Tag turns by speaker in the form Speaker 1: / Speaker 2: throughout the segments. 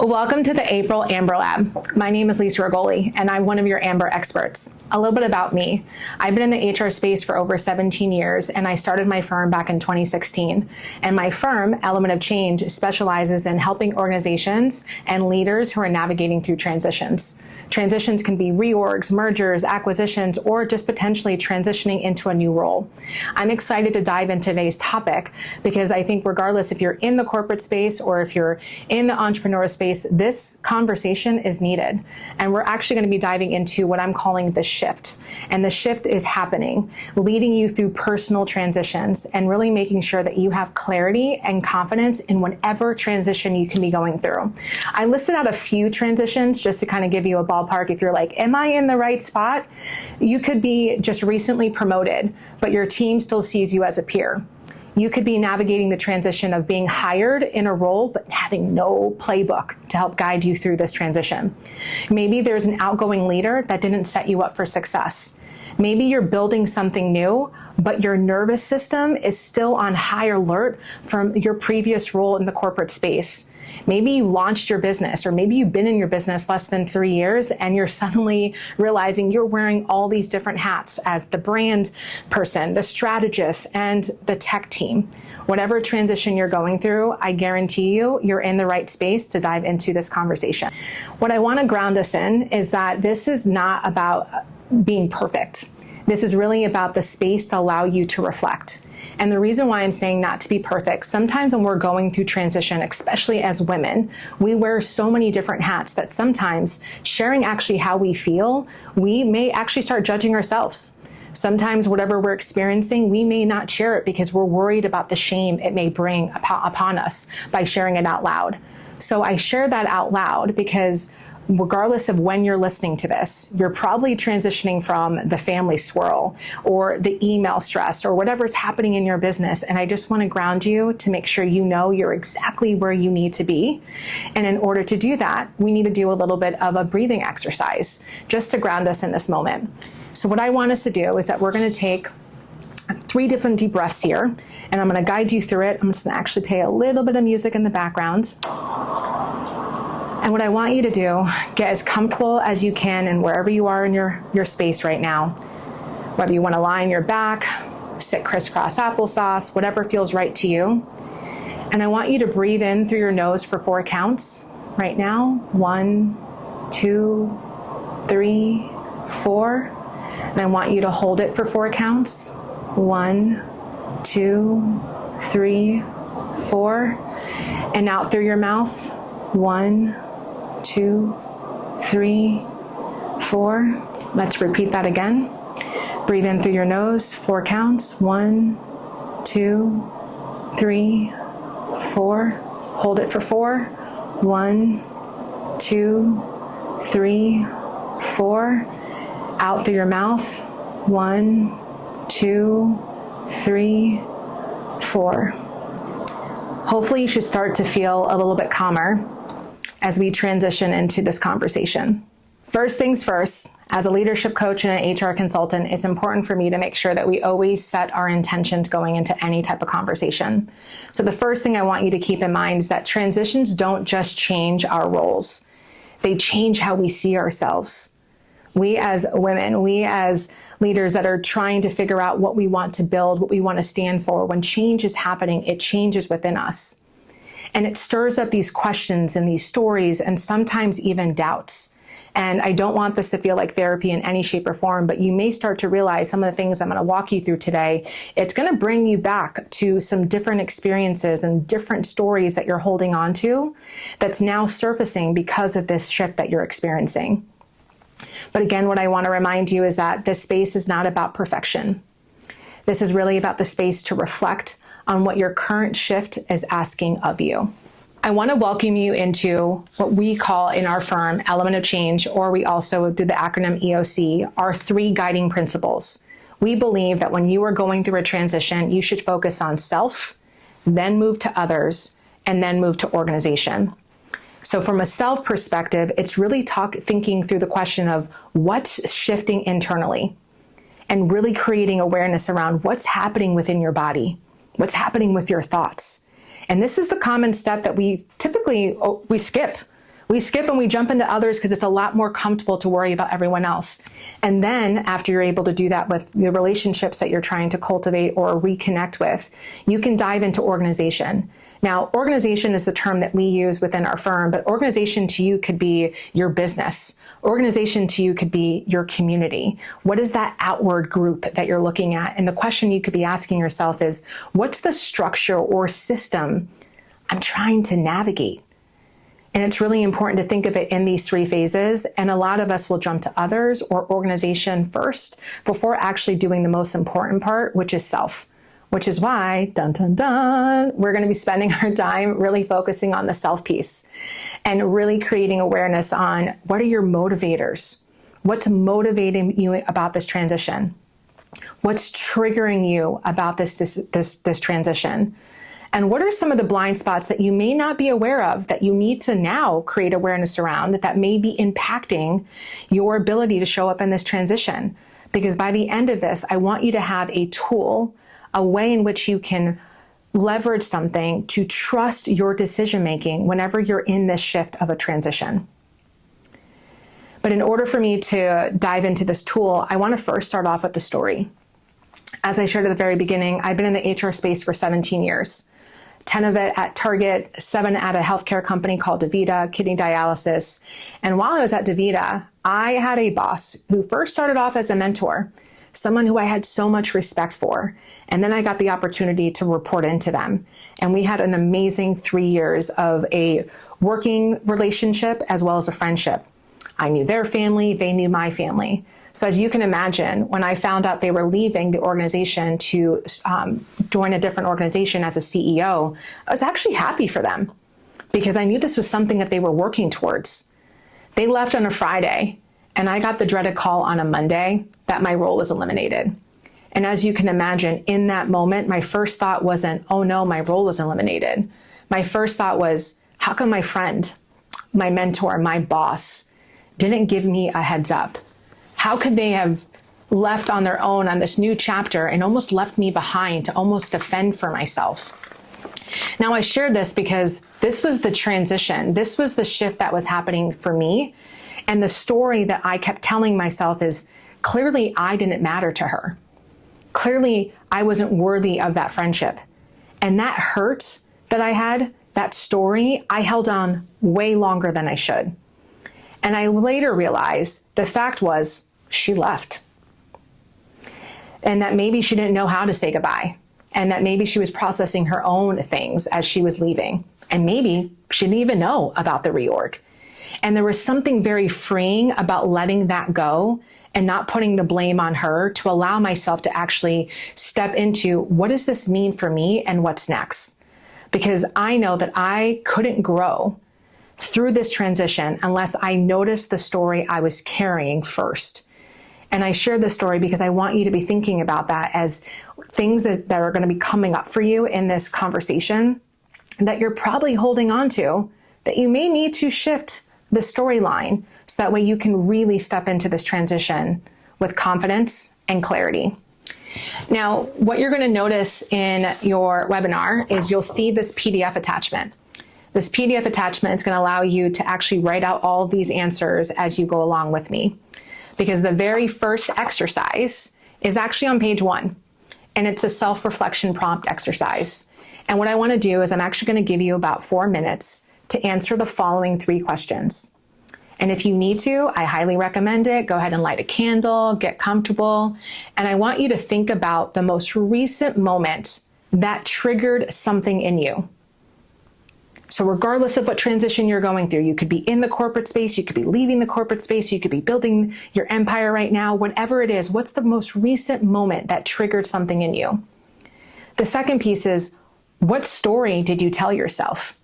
Speaker 1: Welcome to the April Amber Lab. My name is Lisa Rigoli, and I'm one of your Amber experts. A little bit about me. I've been in the HR space for over 17 years, and I started my firm back in 2016. And my firm, Element of Change, specializes in helping organizations and leaders who are navigating through transitions. Transitions can be reorgs, mergers, acquisitions, or just potentially transitioning into a new role. I'm excited to dive into today's topic because I think regardless if you're in the corporate space or if you're in the entrepreneur space, this conversation is needed. And we're actually going to be diving into what I'm calling the shift. And the shift is happening, leading you through personal transitions and really making sure that you have clarity and confidence in whatever transition you can be going through. I listed out a few transitions just to kind of give you a ballpark. If you're like, am I in the right spot? You could be just recently promoted, but your team still sees you as a peer. You could be navigating the transition of being hired in a role, but having no playbook to help guide you through this transition. Maybe there's an outgoing leader that didn't set you up for success. Maybe you're building something new, but your nervous system is still on high alert from your previous role in the corporate space. Maybe you launched your business, or maybe you've been in your business less than 3 years and you're suddenly realizing you're wearing all these different hats as the brand person, the strategist, and the tech team. Whatever transition you're going through, I guarantee you're in the right space to dive into this conversation. What I want to ground us in is that this is not about being perfect. This is really about the space to allow you to reflect. And the reason why I'm saying not to be perfect, sometimes when we're going through transition, especially as women, we wear so many different hats that sometimes sharing actually how we feel, we may actually start judging ourselves. Sometimes whatever we're experiencing, we may not share it because we're worried about the shame it may bring upon us by sharing it out loud. So I share that out loud because regardless of when you're listening to this, you're probably transitioning from the family swirl or the email stress or whatever's happening in your business. And I just want to ground you to make sure you know you're exactly where you need to be. And in order to do that, we need to do a little bit of a breathing exercise just to ground us in this moment. So what I want us to do is that we're going to take 3 different deep breaths here, and I'm going to guide you through it. I'm just going to actually play a little bit of music in the background. And what I want you to do, get as comfortable as you can in wherever you are in your space right now. Whether you want to lie on your back, sit crisscross applesauce, whatever feels right to you. And I want you to breathe in through your nose for 4 counts right now. 1, 2, 3, 4. And I want you to hold it for 4 counts. 1, 2, 3, 4. And out through your mouth. 1, 2, 3, 4. Let's repeat that again. Breathe in through your nose, 4 counts. 1, 2, 3, 4. Hold it for 4. 1, 2, 3, 4. Out through your mouth. 1, 2, 3, 4. Hopefully you should start to feel a little bit calmer as we transition into this conversation. First things first, as a leadership coach and an HR consultant, it's important for me to make sure that we always set our intentions going into any type of conversation. So the first thing I want you to keep in mind is that transitions don't just change our roles. They change how we see ourselves. We as women, we as leaders that are trying to figure out what we want to build, what we want to stand for, when change is happening, it changes within us. And it stirs up these questions and these stories and sometimes even doubts. And I don't want this to feel like therapy in any shape or form, but you may start to realize some of the things I'm going to walk you through today, it's going to bring you back to some different experiences and different stories that you're holding on to that's now surfacing because of this shift that you're experiencing. But again, what I want to remind you is that this space is not about perfection. This is really about the space to reflect on what your current shift is asking of you. I want to welcome you into what we call in our firm Element of Change, or we also do the acronym EOC, our 3 guiding principles. We believe that when you are going through a transition, you should focus on self, then move to others, and then move to organization. So from a self perspective, it's really thinking through the question of what's shifting internally and really creating awareness around what's happening within your body, what's happening with your thoughts. And this is the common step that we typically skip. We skip and we jump into others because it's a lot more comfortable to worry about everyone else. And then after you're able to do that with the relationships that you're trying to cultivate or reconnect with, you can dive into organization. Now, organization is the term that we use within our firm, but organization to you could be your business. Organization to you could be your community. What is that outward group that you're looking at? And the question you could be asking yourself is, what's the structure or system I'm trying to navigate? And it's really important to think of it in these three phases. And a lot of us will jump to others or organization first before actually doing the most important part, which is self. Which is why, dun, dun, dun, we're going to be spending our time really focusing on the self piece and really creating awareness on what are your motivators? What's motivating you about this transition? What's triggering you about this transition? And what are some of the blind spots that you may not be aware of that you need to now create awareness around that may be impacting your ability to show up in this transition? Because by the end of this, I want you to have a tool, a way in which you can leverage something to trust your decision-making whenever you're in this shift of a transition. But in order for me to dive into this tool, I want to first start off with the story. As I shared at the very beginning, I've been in the HR space for 17 years, 10 of it at Target, 7 at a healthcare company called DaVita, kidney dialysis. And while I was at DaVita, I had a boss who first started off as a mentor, someone who I had so much respect for. And then I got the opportunity to report into them. And we had an amazing 3 years of a working relationship as well as a friendship. I knew their family, they knew my family. So as you can imagine, when I found out they were leaving the organization to join a different organization as a CEO, I was actually happy for them because I knew this was something that they were working towards. They left on a Friday, and I got the dreaded call on a Monday that my role was eliminated. And as you can imagine, in that moment, my first thought wasn't, oh no, my role was eliminated. My first thought was, how come my friend, my mentor, my boss didn't give me a heads up? How could they have left on their own on this new chapter and almost left me behind to almost defend for myself? Now, I share this because this was the transition. This was the shift that was happening for me. And the story that I kept telling myself is, clearly I didn't matter to her. Clearly, I wasn't worthy of that friendship. And that hurt that I had, that story, I held on way longer than I should. And I later realized the fact was she left. And that maybe she didn't know how to say goodbye. And that maybe she was processing her own things as she was leaving. And maybe she didn't even know about the reorg. And there was something very freeing about letting that go and not putting the blame on her to allow myself to actually step into what does this mean for me and what's next? Because I know that I couldn't grow through this transition unless I noticed the story I was carrying first. And I share this story because I want you to be thinking about that as things that are going to be coming up for you in this conversation that you're probably holding on to, that you may need to shift the storyline so that way you can really step into this transition with confidence and clarity. Now, what you're going to notice in your webinar is you'll see this PDF attachment. This PDF attachment is going to allow you to actually write out all of these answers as you go along with me. Because the very first exercise is actually on page 1, and it's a self-reflection prompt exercise. And what I want to do is I'm actually going to give you about 4 minutes to answer the following 3 questions. And if you need to, I highly recommend it. Go ahead and light a candle, get comfortable. And I want you to think about the most recent moment that triggered something in you. So regardless of what transition you're going through, you could be in the corporate space, you could be leaving the corporate space, you could be building your empire right now, whatever it is, what's the most recent moment that triggered something in you? The second piece is, what story did you tell yourself?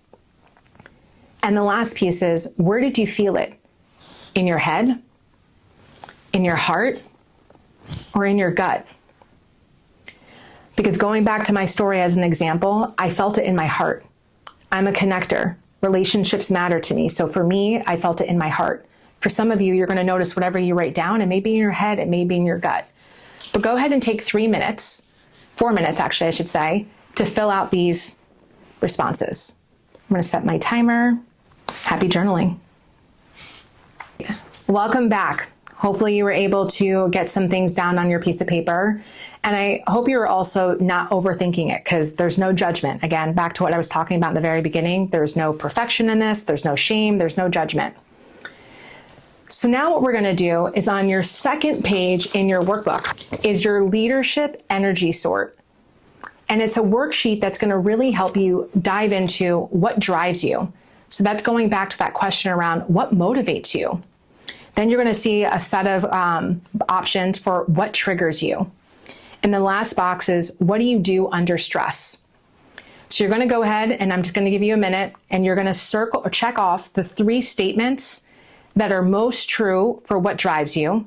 Speaker 1: And the last piece is, where did you feel it? In your head, in your heart, or in your gut? Because going back to my story as an example, I felt it in my heart. I'm a connector. Relationships matter to me. So for me, I felt it in my heart. For some of you, you're going to notice whatever you write down, it may be in your head, it may be in your gut. But go ahead and take 3 minutes, 4 minutes actually, I should say, to fill out these responses. I'm going to set my timer. Happy journaling. Welcome back. Hopefully you were able to get some things down on your piece of paper. And I hope you were also not overthinking it, because there's no judgment. Again, back to what I was talking about in the very beginning, there's no perfection in this, there's no shame, there's no judgment. So now what we're gonna do is, on your second page in your workbook is your leadership energy sort. And it's a worksheet that's gonna really help you dive into what drives you. So that's going back to that question around what motivates you. Then you're going to see a set of options for what triggers you. And the last box is, what do you do under stress? So you're going to go ahead, and I'm just going to give you a minute, and you're going to circle or check off the 3 statements that are most true for what drives you.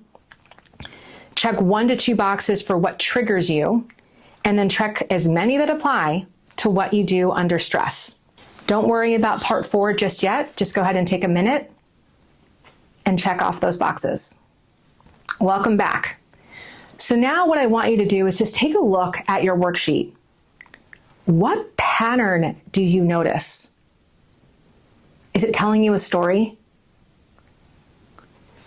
Speaker 1: Check 1 to 2 boxes for what triggers you, and then check as many that apply to what you do under stress. Don't worry about part 4 just yet. Just go ahead and take a minute and check off those boxes. Welcome back. So now what I want you to do is just take a look at your worksheet. What pattern do you notice? Is it telling you a story?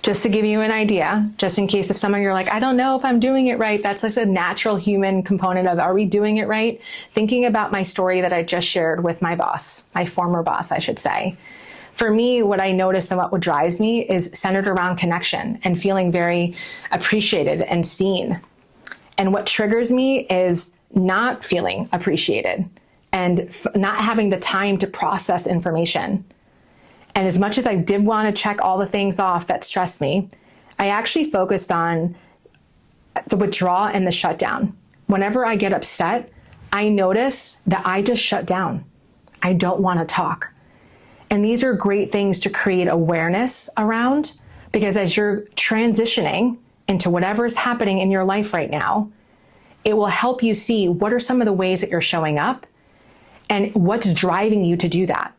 Speaker 1: Just to give you an idea, just in case if some of you're like, I don't know if I'm doing it right. That's like a natural human component of, are we doing it right? Thinking about my story that I just shared with my boss, my former boss, I should say. For me, what I notice and what drives me is centered around connection and feeling very appreciated and seen. And what triggers me is not feeling appreciated and not having the time to process information. And as much as I did want to check all the things off that stressed me, I actually focused on the withdrawal and the shutdown. Whenever I get upset, I notice that I just shut down. I don't want to talk. And these are great things to create awareness around, because as you're transitioning into whatever's happening in your life right now, it will help you see what are some of the ways that you're showing up and what's driving you to do that,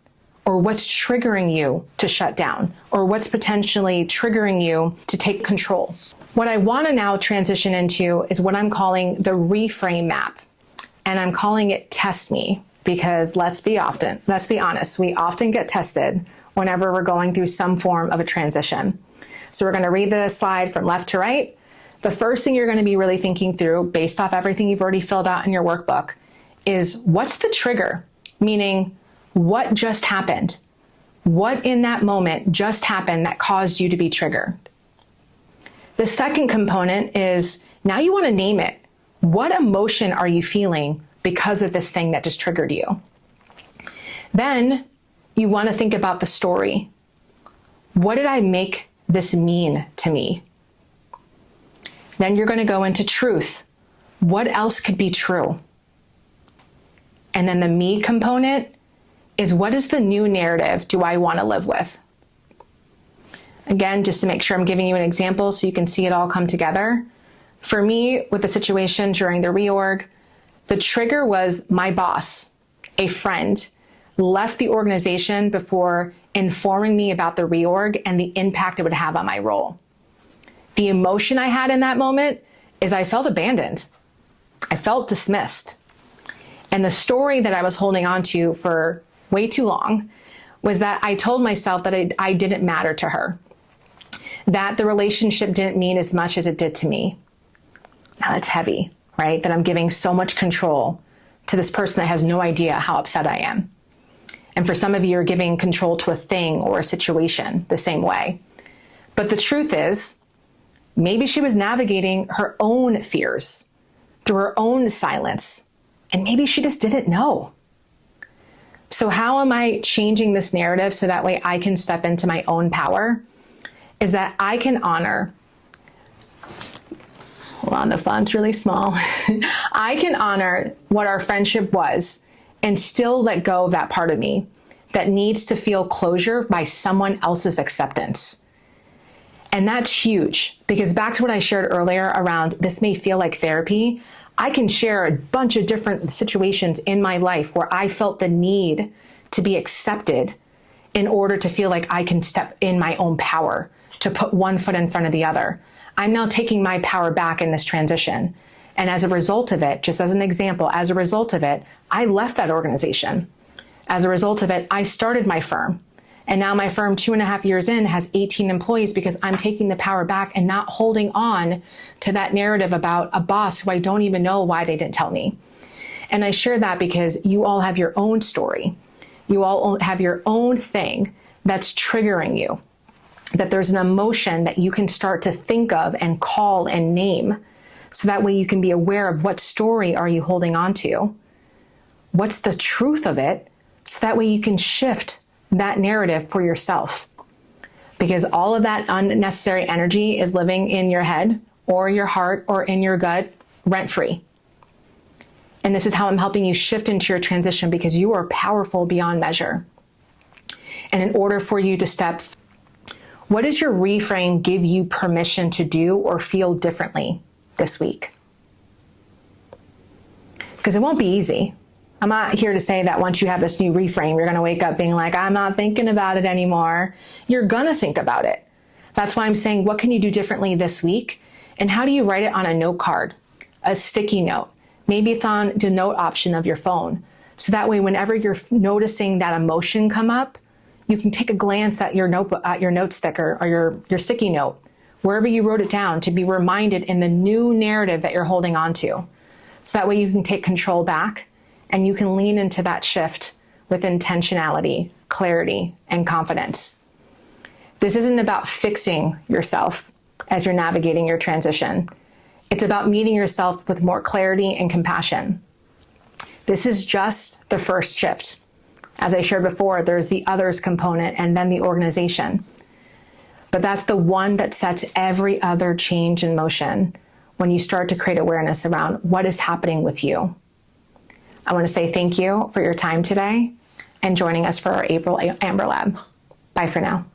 Speaker 1: or what's triggering you to shut down, or what's potentially triggering you to take control. What I want to now transition into is what I'm calling the reframe map. And I'm calling it Test Me, because let's be honest, we often get tested whenever we're going through some form of a transition. So we're going to read the slide from left to right. The first thing you're going to be really thinking through, based off everything you've already filled out in your workbook, is what's the trigger? Meaning, what just happened? What in that moment just happened that caused you to be triggered? The second component is, now you want to name it. What emotion are you feeling because of this thing that just triggered you? Then you want to think about the story. What did I make this mean to me? Then you're going to go into truth. What else could be true? And then the me component is, what is the new narrative do I want to live with? Again, just to make sure I'm giving you an example so you can see it all come together. For me, with the situation during the reorg, the trigger was my boss, a friend, left the organization before informing me about the reorg and the impact it would have on my role. The emotion I had in that moment is I felt abandoned. I felt dismissed. And the story that I was holding on to for way too long was that I told myself that I didn't matter to her, that the relationship didn't mean as much as it did to me. Now that's heavy, right? That I'm giving so much control to this person that has no idea how upset I am. And for some of you, you're giving control to a thing or a situation the same way. But the truth is, maybe she was navigating her own fears through her own silence, and maybe she just didn't know. So how am I changing this narrative so that way I can step into my own power? Is that I can honor, hold on, the font's really small. I can honor what our friendship was and still let go of that part of me that needs to feel closure by someone else's acceptance. And that's huge, because back to what I shared earlier around this may feel like therapy, I can share a bunch of different situations in my life where I felt the need to be accepted in order to feel like I can step in my own power, to put one foot in front of the other. I'm now taking my power back in this transition. And as a result of it, just as an example, as a result of it, I left that organization. As a result of it, I started my firm. And now my firm, 2.5 years in, has 18 employees because I'm taking the power back and not holding on to that narrative about a boss who I don't even know why they didn't tell me. And I share that because you all have your own story. You all have your own thing that's triggering you, that there's an emotion that you can start to think of and call and name. So that way you can be aware of what story are you holding on to? What's the truth of it? So that way you can shift that narrative for yourself. Because all of that unnecessary energy is living in your head or your heart or in your gut rent-free. And this is how I'm helping you shift into your transition, because you are powerful beyond measure. And in order for you to step, what does your reframe give you permission to do or feel differently this week? Because it won't be easy. I'm not here to say that once you have this new reframe, you're going to wake up being like, I'm not thinking about it anymore. You're going to think about it. That's why I'm saying, what can you do differently this week? And how do you write it on a note card, a sticky note? Maybe it's on the note option of your phone. So that way, whenever you're noticing that emotion come up, you can take a glance at your notebook, at your note sticker or your sticky note, wherever you wrote it down, to be reminded in the new narrative that you're holding on to. So that way you can take control back and you can lean into that shift with intentionality, clarity, and confidence. This isn't about fixing yourself as you're navigating your transition. It's about meeting yourself with more clarity and compassion. This is just the first shift. As I shared before, there's the others component and then the organization. But that's the one that sets every other change in motion when you start to create awareness around what is happening with you. I want to say thank you for your time today and joining us for our April Amber Lab. Bye for now.